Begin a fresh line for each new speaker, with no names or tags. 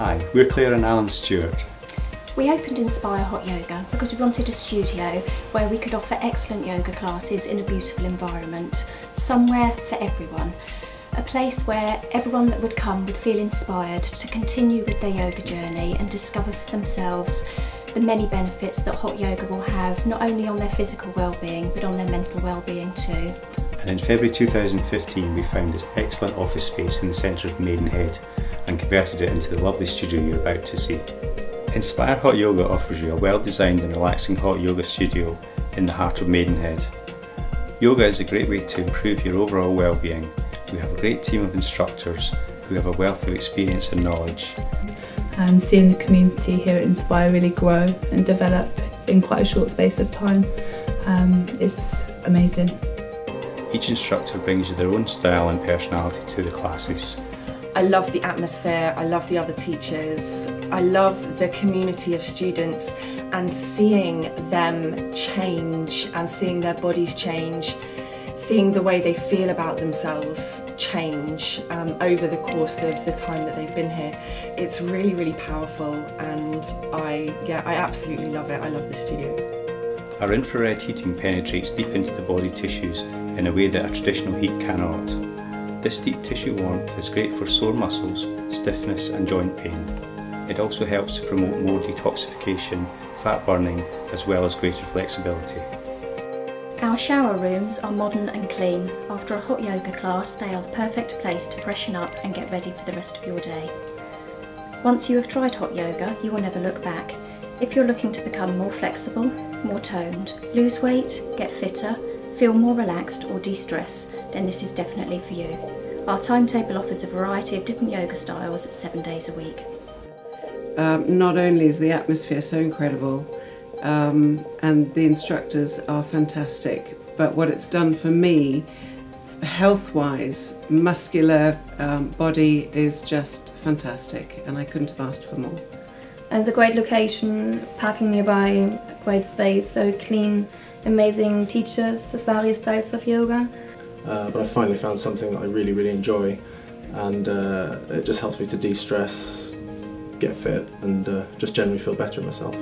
Hi, we're Claire and Alan Stewart.
We opened Inspire Hot Yoga because we wanted a studio where we could offer excellent yoga classes in a beautiful environment, somewhere for everyone. A place where everyone that would come would feel inspired to continue with their yoga journey and discover for themselves the many benefits that hot yoga will have, not only on their physical well-being but on their mental well-being too.
And in February 2015 we found this excellent office space in the centre of Maidenhead and converted it into the lovely studio you're about to see. Inspire Hot Yoga offers you a well-designed and relaxing hot yoga studio in the heart of Maidenhead. Yoga is a great way to improve your overall well-being. We have a great team of instructors who have a wealth of experience and knowledge.
Seeing the community here at Inspire really grow and develop in quite a short space of time is amazing.
Each instructor brings you their own style and personality to the classes.
I love the atmosphere, I love the other teachers, I love the community of students and seeing them change and seeing their bodies change, seeing the way they feel about themselves change over the course of the time that they've been here. It's really, really powerful and I absolutely love it. I love the studio.
Our infrared heating penetrates deep into the body tissues in a way that a traditional heat cannot. This deep tissue warmth is great for sore muscles, stiffness and joint pain. It also helps to promote more detoxification, fat burning, as well as greater flexibility.
Our shower rooms are modern and clean. After a hot yoga class, they are the perfect place to freshen up and get ready for the rest of your day. Once you have tried hot yoga, you will never look back. If you're looking to become more flexible, more toned, lose weight, get fitter, feel more relaxed or de-stress, then this is definitely for you. Our timetable offers a variety of different yoga styles 7 days a week.
Not only is the atmosphere so incredible and the instructors are fantastic, but what it's done for me, health-wise, muscular body is just fantastic and I couldn't have asked for more.
And it's a great location, parking nearby, great space, very clean, amazing teachers, with various styles of yoga.
But I finally found something that I really, really enjoy and it just helps me to de-stress, get fit and just generally feel better in myself.